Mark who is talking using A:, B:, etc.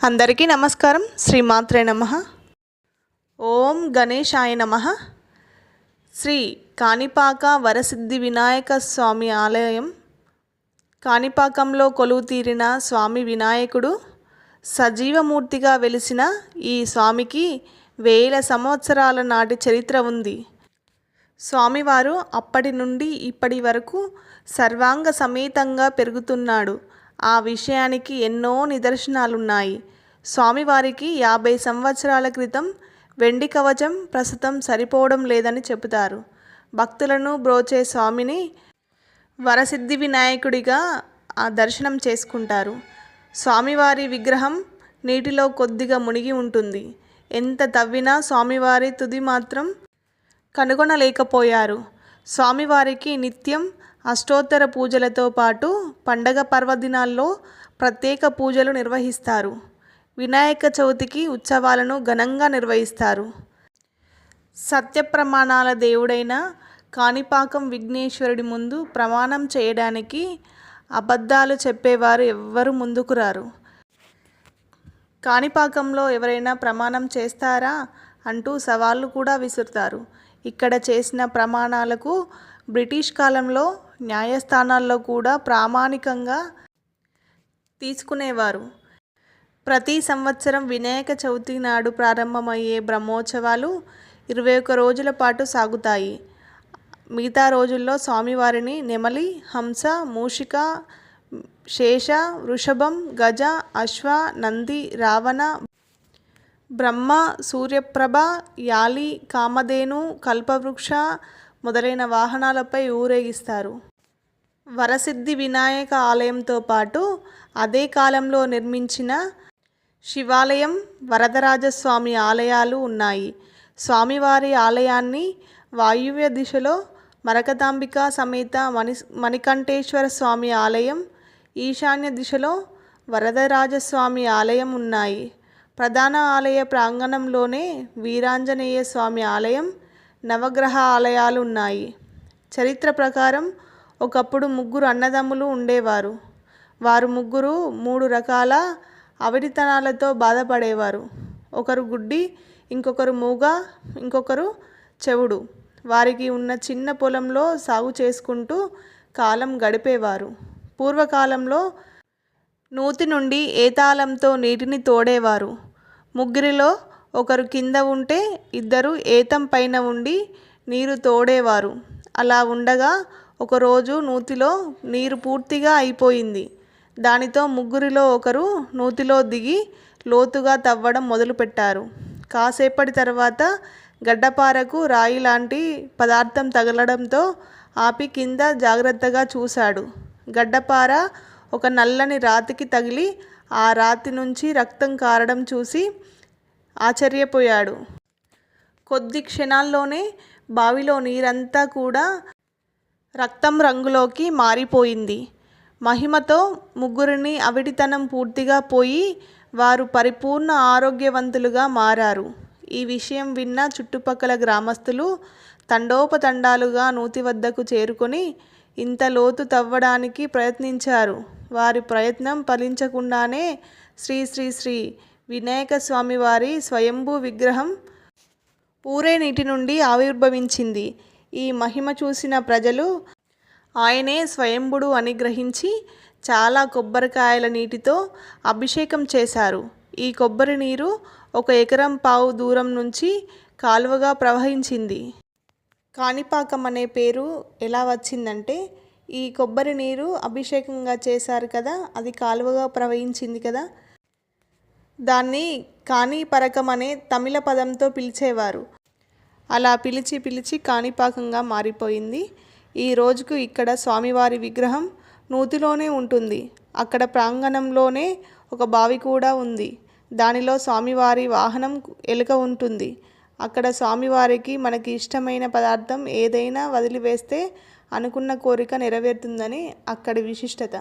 A: అందరికీ నమస్కారం. శ్రీమాత్రే నమః. ఓం గణేశాయ నమః. శ్రీ కాణిపాక వరసిద్ధి వినాయక స్వామి ఆలయం. కాణిపాకంలో కొలువుతీరిన స్వామి వినాయకుడు సజీవమూర్తిగా వెలిసిన ఈ స్వామికి వేల సంవత్సరాల నాటి చరిత్ర ఉంది. స్వామివారు అప్పటి నుండి ఇప్పటి వరకు సర్వాంగ సమేతంగా పెరుగుతున్నాడు. ఆ విషయానికి ఎన్నో నిదర్శనాలున్నాయి. స్వామివారికి 50 సంవత్సరాల క్రితం వెండి కవచం ప్రస్తుతం సరిపోవడం లేదని చెబుతారు. భక్తులను బ్రోచే స్వామిని వరసిద్ధి వినాయకుడిగా దర్శనం చేసుకుంటారు. స్వామివారి విగ్రహం నీటిలో కొద్దిగా మునిగి ఉంటుంది. ఎంత తవ్వినా స్వామివారి తుది మాత్రం కనుగొనలేకపోయారు. స్వామివారికి నిత్యం అష్టోత్తర పూజలతో పాటు పండగ పర్వదినాల్లో ప్రత్యేక పూజలు నిర్వహిస్తారు. వినాయక చవితికి ఉత్సవాలను ఘనంగా నిర్వహిస్తారు. సత్యప్రమాణాల దేవుడైన కాణిపాకం విఘ్నేశ్వరుడి ముందు ప్రమాణం చేయడానికి అబద్ధాలు చెప్పేవారు ఎవ్వరూ ముందుకు రారు. కాణిపాకంలో ఎవరైనా ప్రమాణం చేస్తారా అంటూ సవాళ్లు కూడా విసురుతారు. ఇక్కడ చేసిన ప్రమాణాలకు బ్రిటిష్ కాలంలో న్యాయస్థానాల్లో కూడా ప్రామాణికంగా తీసుకునేవారు. ప్రతి సంవత్సరం వినాయక చవితి నాడు ప్రారంభమయ్యే బ్రహ్మోత్సవాలు 21 రోజుల పాటు సాగుతాయి. మిగతా రోజుల్లో స్వామివారిని నెమలి, హంస, మూషిక, శేష, వృషభం, గజ, అశ్వ, నంది, రావణ, బ్రహ్మ, సూర్యప్రభ, యాలి, కామధేను, కల్పవృక్ష మొదలైన వాహనాలపై ఊరేగిస్తారు. వరసిద్ధి వినాయక ఆలయంతో పాటు అదే కాలంలో నిర్మించిన శివాలయం, వరదరాజస్వామి ఆలయాలు ఉన్నాయి. స్వామివారి ఆలయాన్ని వాయువ్య దిశలో మరకతాంబిక సమేత మణికంఠేశ్వర స్వామి ఆలయం, ఈశాన్య దిశలో వరదరాజస్వామి ఆలయం ఉన్నాయి. ప్రధాన ఆలయ ప్రాంగణంలోనే వీరాంజనేయ స్వామి ఆలయం, నవగ్రహ ఆలయాలు ఉన్నాయి. చరిత్ర ప్రకారం ఒకప్పుడు 3 అన్నదమ్ములు ఉండేవారు. వారు ముగ్గురు 3 రకాల అవిటితనాలతో బాధపడేవారు. ఒకరు గుడ్డి, ఇంకొకరు మూగ, ఇంకొకరు చెవుడు. వారికి ఉన్న చిన్న పొలంలో సాగు చేసుకుంటూ కాలం గడిపేవారు. పూర్వకాలంలో నూతి నుండి ఏతాళంతో నీటిని తోడేవారు. ముగ్గురిలో ఒకరు కింద ఉంటే ఇద్దరు ఏతం పైన ఉండి నీరు తోడేవారు. అలా ఉండగా ఒకరోజు నూతిలో నీరు పూర్తిగా అయిపోయింది. దానితో ముగ్గురిలో ఒకరు నూతిలో దిగి లోతుగా తవ్వడం మొదలుపెట్టారు. కాసేపటి తర్వాత గడ్డపారకు రాయి లాంటి పదార్థం తగలడంతో ఆపి కింద జాగ్రత్తగా చూశాడు. గడ్డపార ఒక నల్లని రాతికి తగిలి ఆ రాతి నుంచి రక్తం కారడం చూసి ఆశ్చర్యపోయాడు. కొద్ది క్షణాల్లోనే బావిలో నీరంతా కూడా రక్తం రంగులోకి మారిపోయింది. మహిమతో ముగ్గురిని అవిటితనం పూర్తిగా పోయి వారు పరిపూర్ణ ఆరోగ్యవంతులుగా మారారు. ఈ విషయం విన్న చుట్టుపక్కల గ్రామస్తులు తండోపతండాలుగా నూతి వద్దకు చేరుకొని ఇంత లోతు తవ్వడానికి ప్రయత్నించారు. వారి ప్రయత్నం ఫలించకుండానే శ్రీ శ్రీ శ్రీ వినాయక స్వామి వారి స్వయంభూ విగ్రహం ఊరే నీటి నుండి ఆవిర్భవించింది. ఈ మహిమ చూసిన ప్రజలు ఆయనే స్వయంభుడు అని గ్రహించి చాలా కొబ్బరికాయల నీటితో అభిషేకం చేశారు. ఈ కొబ్బరి నీరు 1.5 ఎకరం దూరం నుంచి కాలువగా ప్రవహించింది. కాణిపాకం అనే పేరు ఎలా వచ్చిందంటే ఈ కొబ్బరి నీరు అభిషేకంగా చేశారు కదా, అది కాలువగా ప్రవహించింది కదా, దాన్ని కాణిపరకం అనే తమిళ పదంతో పిలిచేవారు. అలా పిలిచి పిలిచి కాణిపాకంగా మారిపోయింది. ఈ రోజుకు ఇక్కడ స్వామివారి విగ్రహం నూతిలోనే ఉంటుంది. అక్కడ ప్రాంగణంలోనే ఒక బావి కూడా ఉంది. దానిలో స్వామివారి వాహనం ఎలుక ఉంటుంది. అక్కడ స్వామివారికి మనకి ఇష్టమైన పదార్థం ఏదైనా వదిలివేస్తే అనుకున్న కోరిక నెరవేరుతుందని అక్కడి విశిష్టత.